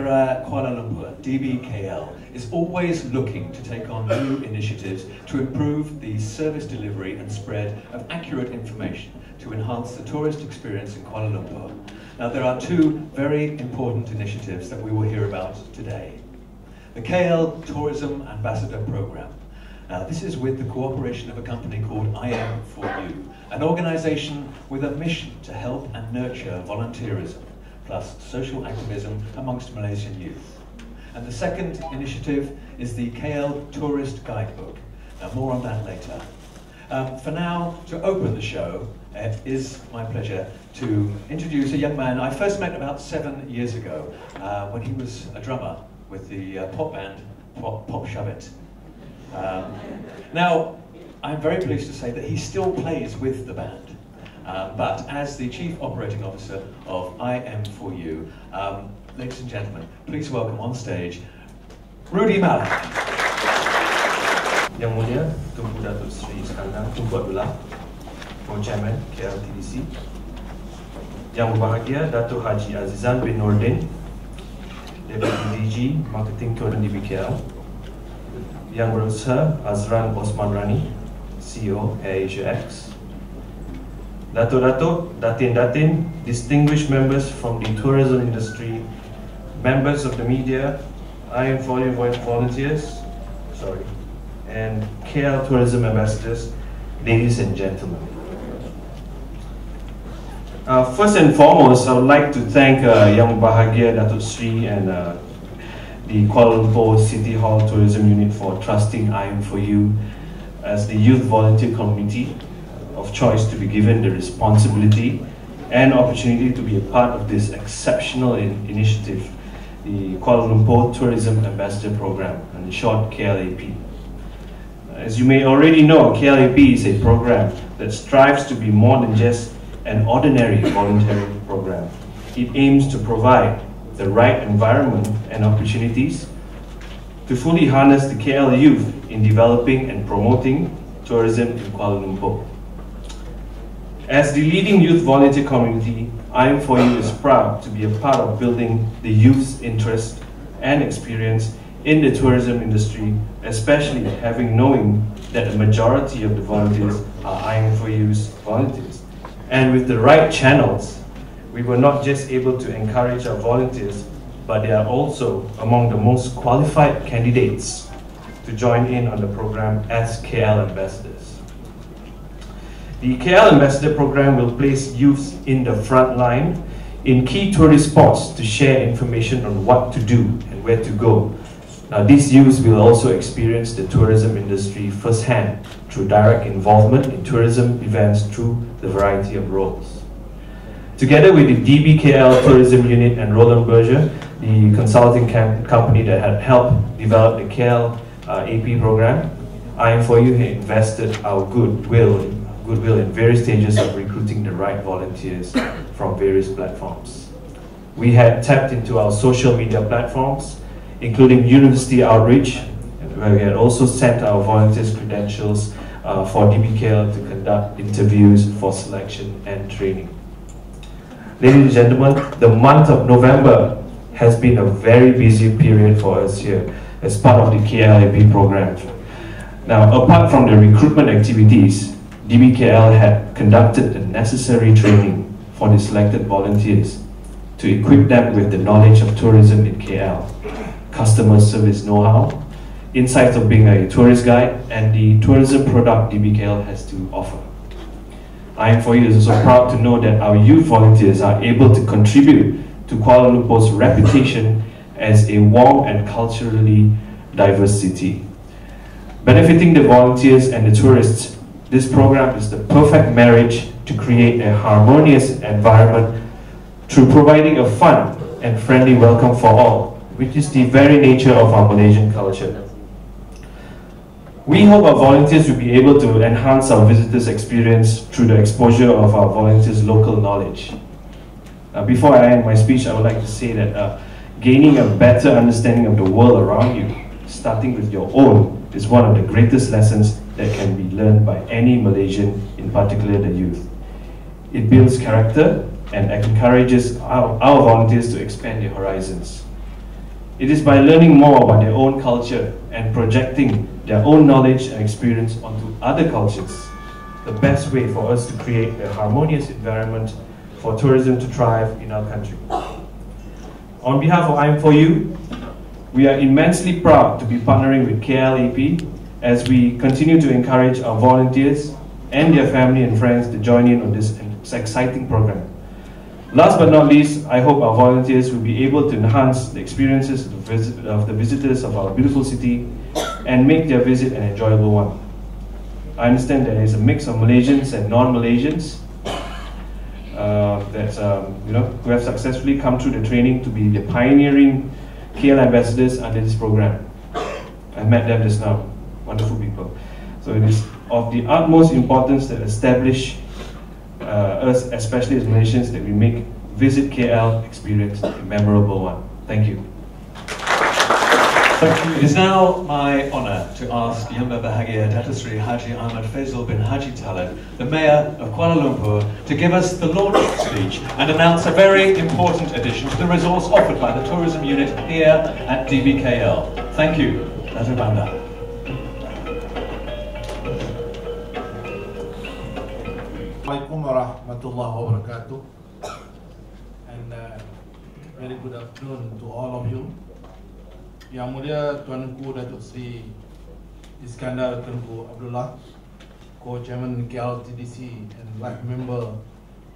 Bandaraya, Kuala Lumpur, DBKL, is always looking to take on new initiatives to improve the service delivery and spread of accurate information to enhance the tourist experience in Kuala Lumpur. Now, there are two very important initiatives that we will hear about today. The KL Tourism Ambassador Program. Now, this is with the cooperation of a company called I Am For You, an organization with a mission to help and nurture volunteerism, plus social activism amongst Malaysian youth. And the second initiative is the KL Tourist Guidebook. Now, more on that later. For now, to open the show, it is my pleasure to introduce a young man I first met about 7 years ago when he was a drummer with the pop band Pop Shabbat. Now, I'm very pleased to say that he still plays with the band, but as the Chief Operating Officer of I Am For You, ladies and gentlemen, please welcome on stage Rudy Malik. Yang Mulia, Tunku Datuk Seri Iskandar Tunku Abdullah, Co-Chairman KLTDC. Yang berbahagia, Datuk Haji Azizan bin Nordin, Deputy DG Marketing Tourism DBKL. Yang Berusaha Azran Osman Rani, CEO AirAsia X. Datuk-datuk, datin-datin, distinguished members from the tourism industry, members of the media, I Am For You volunteers, and KL Tourism Ambassadors, ladies and gentlemen. First and foremost, I would like to thank Yang Bahagia Datuk Sri and the Kuala Lumpur City Hall Tourism Unit for trusting I Am For You as the youth volunteer community of choice to be given the responsibility and opportunity to be a part of this exceptional initiative, the Kuala Lumpur Tourism Ambassador Program, in short KLAP. As you may already know, KLAP is a program that strives to be more than just an ordinary voluntary program. It aims to provide the right environment and opportunities to fully harness the KL youth in developing and promoting tourism in Kuala Lumpur. As the leading youth volunteer community, I Am For You is proud to be a part of building the youth's interest and experience in the tourism industry, especially knowing that the majority of the volunteers are I Am For You's volunteers. And with the right channels, we were not just able to encourage our volunteers, but they are also among the most qualified candidates to join in on the program as KL ambassadors. The KL Ambassador Program will place youths in the front line in key tourist spots to share information on what to do and where to go. Now, these youths will also experience the tourism industry firsthand through direct involvement in tourism events through the variety of roles. Together with the DBKL Tourism Unit and Roland Berger, the consulting company that had helped develop the KL AP program, I Am For You had invested our goodwill in various stages of recruiting the right volunteers from various platforms. We had tapped into our social media platforms, including university outreach, where we had also sent our volunteers credentials for DBKL to conduct interviews for selection and training. Ladies and gentlemen, the month of November has been a very busy period for us here as part of the KLAP program. Now, apart from the recruitment activities, DBKL had conducted the necessary training for the selected volunteers to equip them with the knowledge of tourism in KL, customer service know-how, insights of being a tourist guide, and the tourism product DBKL has to offer. I Am For You is also proud to know that our youth volunteers are able to contribute to Kuala Lumpur's reputation as a warm and culturally diverse city. Benefiting the volunteers and the tourists, this program is the perfect marriage to create a harmonious environment through providing a fun and friendly welcome for all, which is the very nature of our Malaysian culture. We hope our volunteers will be able to enhance our visitors' experience through the exposure of our volunteers' local knowledge. Before I end my speech, I would like to say that gaining a better understanding of the world around you, starting with your own, is one of the greatest lessons that can be learned by any Malaysian, in particular the youth. It builds character and encourages our volunteers to expand their horizons. It is by learning more about their own culture and projecting their own knowledge and experience onto other cultures the best way for us to create a harmonious environment for tourism to thrive in our country. On behalf of I'm For You, we are immensely proud to be partnering with KLAP as we continue to encourage our volunteers and their family and friends to join in on this exciting program. Last but not least, I hope our volunteers will be able to enhance the experiences of the visitors of our beautiful city and make their visit an enjoyable one. I understand there is a mix of Malaysians and non-Malaysians who have successfully come through the training to be the pioneering KL ambassadors under this program. I met them just now, wonderful people. So it is of the utmost importance that establish us, especially as Malaysians, that we make Visit KL experience a memorable one. Thank you. It is now my honour to ask Yang Berbahagia Datuk Seri Haji Ahmad Faisal bin Haji Talib, the Mayor of Kuala Lumpur, to give us the launch speech and announce a very important addition to the resource offered by the tourism unit here at DBKL. Thank you, Datuk Banda. Assalamualaikum warahmatullahi wabarakatuh, and very good afternoon to all of you. Yang Mulia Tuanku Datuk Seri Iskandar Tengku Abdullah, Co-Chairman KLTDC and Life Member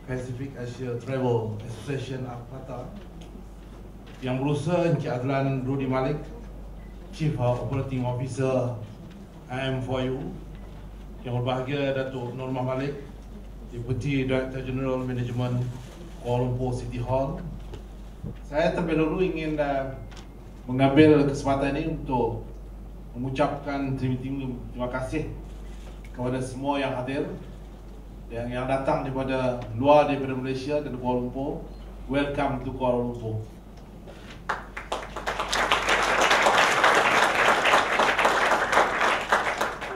Pacific Asia Travel Association APATA, Yang Berusaha Encik Adlan Rudi Malik, Chief Operating Officer IM4U, Yang Berbahagia Datuk Norma Malik, Deputy Director General Management Kuala Lumpur City Hall. Saya terlebih dahulu ingin mengambil kesempatan ini untuk mengucapkan terima kasih kepada semua yang hadir, yang datang daripada luar daripada Malaysia dan Kuala Lumpur. Welcome to Kuala Lumpur.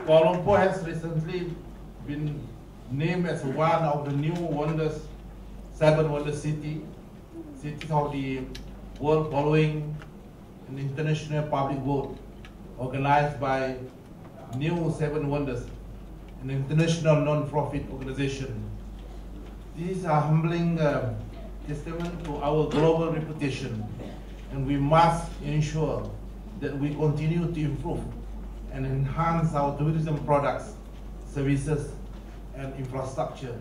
Kuala Lumpur has recently been named as one of the new wonders, 7 wonder cities of the world, following an international public vote organized by New 7 Wonders, an international non-profit organization. This is a humbling testament to our global reputation, and we must ensure that we continue to improve and enhance our tourism products, services, and infrastructure.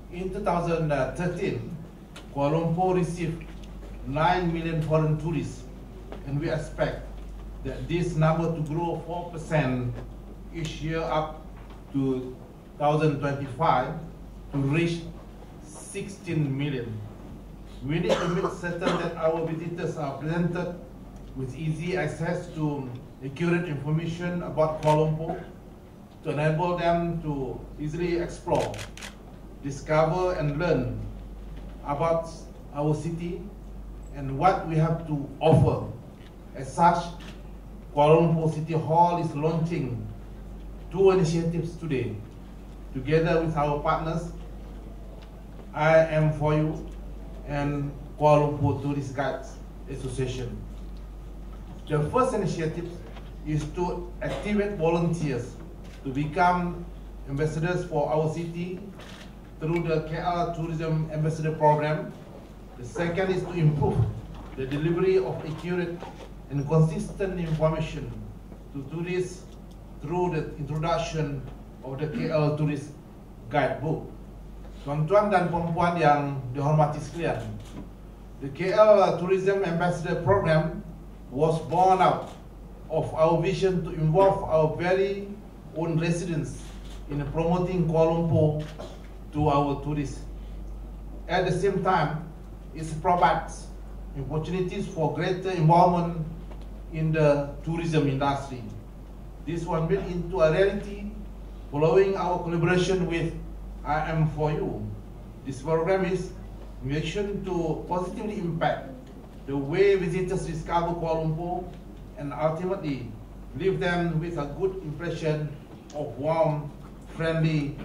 In 2013, Kuala Lumpur received 9 million foreign tourists, and we expect that this number to grow 4% each year up to 2025 to reach 16 million. We need to make certain that our visitors are presented with easy access to accurate information about Kuala Lumpur, to enable them to easily explore, discover and learn about our city and what we have to offer. As such, Kuala Lumpur City Hall is launching 2 initiatives today, together with our partners, IM4U and Kuala Lumpur Tourist Guides Association. The first initiative is to activate volunteers to become ambassadors for our city through the KL Tourism Ambassador Program. The second is to improve the delivery of accurate and consistent information to tourists through the introduction of the KL Tourist Guidebook. Tuan-tuan dan puan-puan yang dihormati sekalian, the KL Tourism Ambassador Program was born out of our vision to involve our very own residents in promoting Kuala Lumpur to our tourists. At the same time, it provides opportunities for greater involvement in the tourism industry. This was built into a reality following our collaboration with IM4U. This program is mission to positively impact the way visitors discover Kuala Lumpur and ultimately leave them with a good impression of warm, friendly,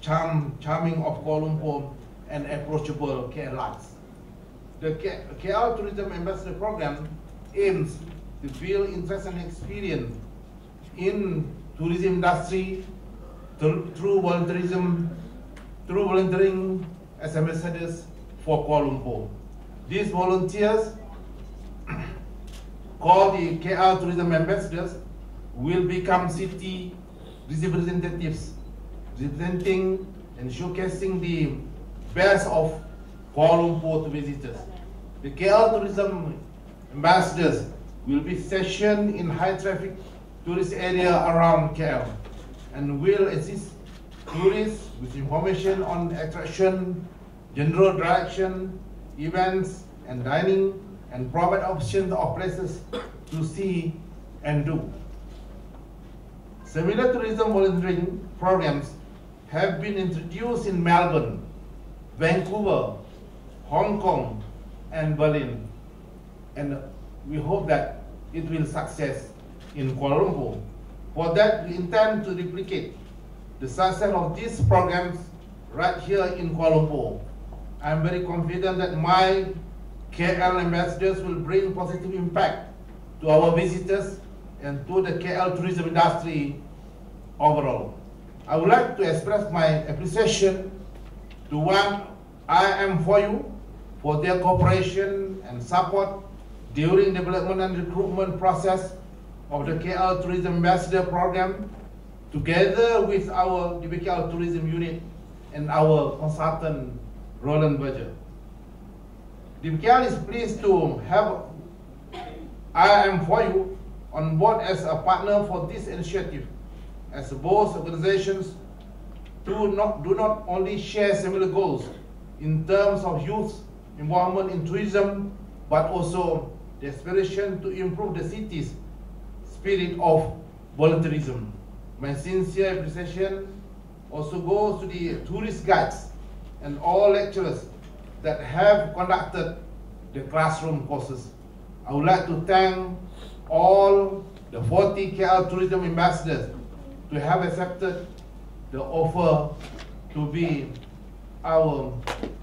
charming of Kuala Lumpur and approachable KLites. The KL Tourism Ambassador Program aims to build interest and experience in tourism industry through volunteering as ambassadors for Kuala Lumpur. These volunteers, called the KL Tourism Ambassadors, will become city representatives, representing and showcasing the best of Kuala Lumpur to visitors. The KL Tourism Ambassadors will be stationed in high traffic tourist area around KL and will assist tourists with information on attraction, general direction, events and dining, and provide options of places to see and do. Similar tourism volunteering programs have been introduced in Melbourne, Vancouver, Hong Kong, and Berlin, and we hope that it will success in Kuala Lumpur. For that, we intend to replicate the success of these programs right here in Kuala Lumpur. I am very confident that my KL ambassadors will bring positive impact to our visitors and to the KL tourism industry overall. I would like to express my appreciation to IM4U for their cooperation and support during development and recruitment process of the KL Tourism Ambassador Program, together with our DBKL Tourism Unit and our consultant, Roland Berger. DBKL is pleased to have IM4U on board as a partner for this initiative, as both organizations do not only share similar goals in terms of youth involvement in tourism, but also the aspiration to improve the city's spirit of volunteerism. My sincere appreciation also goes to the tourist guides and all lecturers that have conducted the classroom courses. I would like to thank all the 40 KL tourism ambassadors to have accepted the offer to be our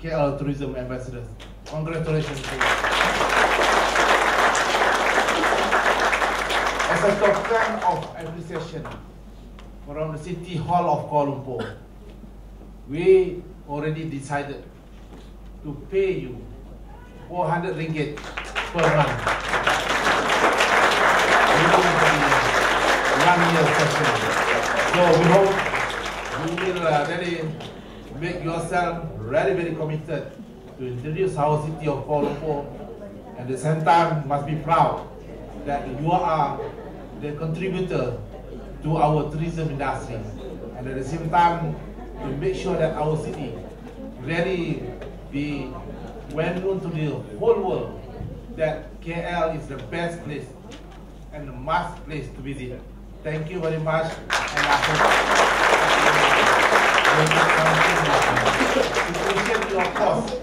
KL tourism ambassadors. Congratulations to you. As a token of appreciation from the City Hall of Kuala Lumpur, we already decided to pay you 400 ringgit per month. During the 1 year session. So we hope you will really make yourself very committed to introduce our city of Kuala Lumpur, and at the same time must be proud that you are the contributor to our tourism industry, and at the same time to make sure that our city really be well known to the whole world that KL is the best place and the must place to visit. Thank you very much, and I appreciate your cost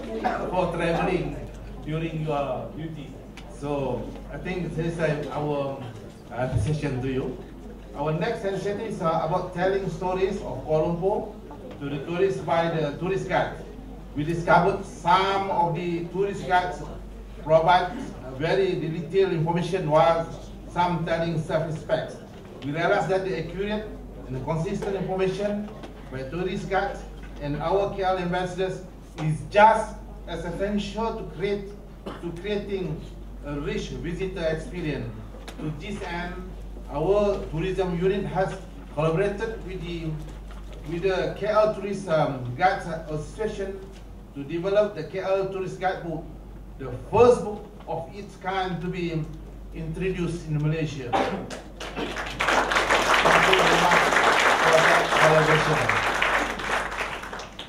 for traveling during your duty. So I think this is our appreciation to you. Our next initiative is about telling stories of Kuala Lumpur to the tourists by the tourist guides. We discovered some of the tourist guides provide very detailed information, while some telling self-respect. We realized that the accurate and the consistent information by tourist guides and our KL ambassadors is just as essential to creating a rich visitor experience. To this end, our tourism unit has collaborated with the KL Tourist Guides Association to develop the KL Tourist Guidebook, the first book of its kind to be introduced in Malaysia. Thank you very much for that collaboration.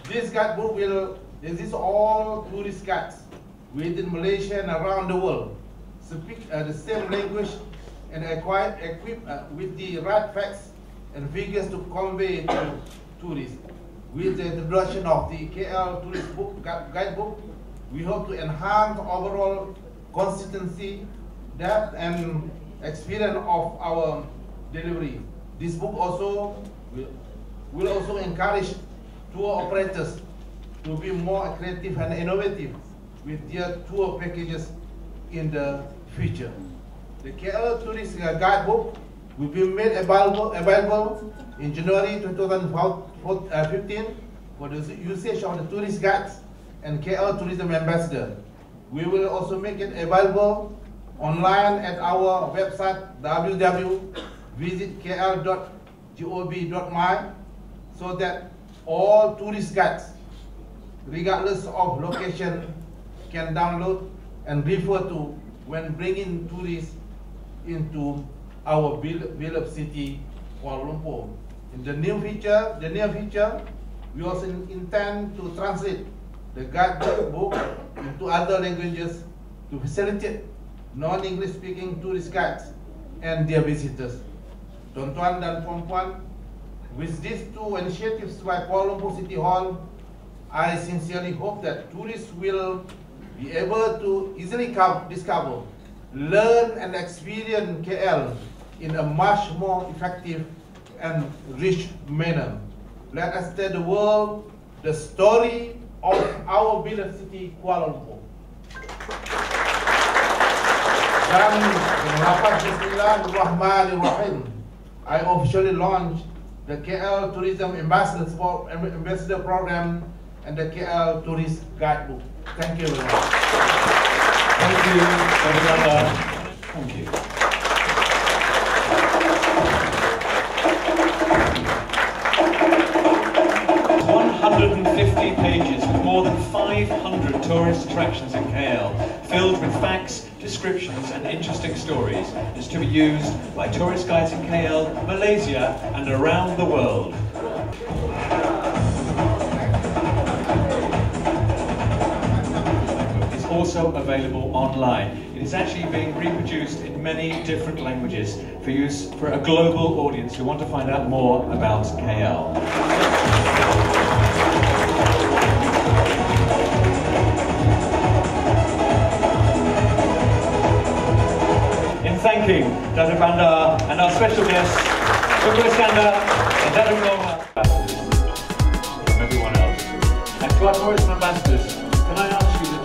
This guidebook will assist all tourist guides within Malaysia and around the world speak the same language and equipped with the right facts and figures to convey to tourists. With the introduction of the KL Tourist Guidebook, we hope to enhance overall consistency, depth, and experience of our delivery. This book also will also encourage tour operators to be more creative and innovative with their tour packages in the future. The KL Tourist Guidebook will be made available in January 2015 for the usage of the tourist guides and KL Tourism Ambassador. We will also make it available online at our website www.visitkl.gov.my so that all tourist guides, regardless of location, can download and refer to when bringing tourists into our beloved city, Kuala Lumpur. In the near future, we also intend to translate the guidebook into other languages to facilitate non-English speaking tourist guides and their visitors. Tuan-tuan dan puan-puan, with these two initiatives by Kuala Lumpur City Hall, I sincerely hope that tourists will be able to easily discover, learn and experience KL in a much more effective and rich manner. Let us tell the world the story of our beloved city, Kuala Lumpur. Dan dengan Bismillahirrahmanirrahim, I officially launched the KL Tourism Ambassador Program and the KL Tourist Guidebook. Thank you very much. Thank you, Bandaraya. Thank you. 150 pages with more than 500 tourist attractions in KL, filled with facts, descriptions and interesting stories, is to be used by tourist guides in KL, Malaysia and around the world. It's also available online. It is actually being reproduced in many different languages for use for a global audience who want to find out more about KL. Thanking Dr. Bandar and our special guests, Dr. Iskandar and Dr. Roma, and everyone else. And to our tourism ambassadors, can I ask you to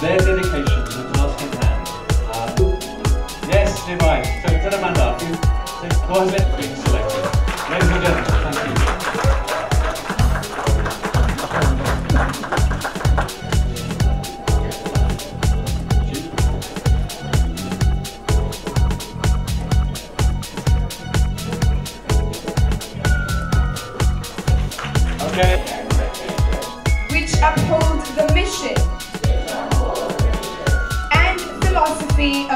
their dedication to the task in hand. Yes, nearby. So, Dr. Bandar, who has been selected. Ladies and gentlemen, thank you. Okay. Which uphold the mission and philosophy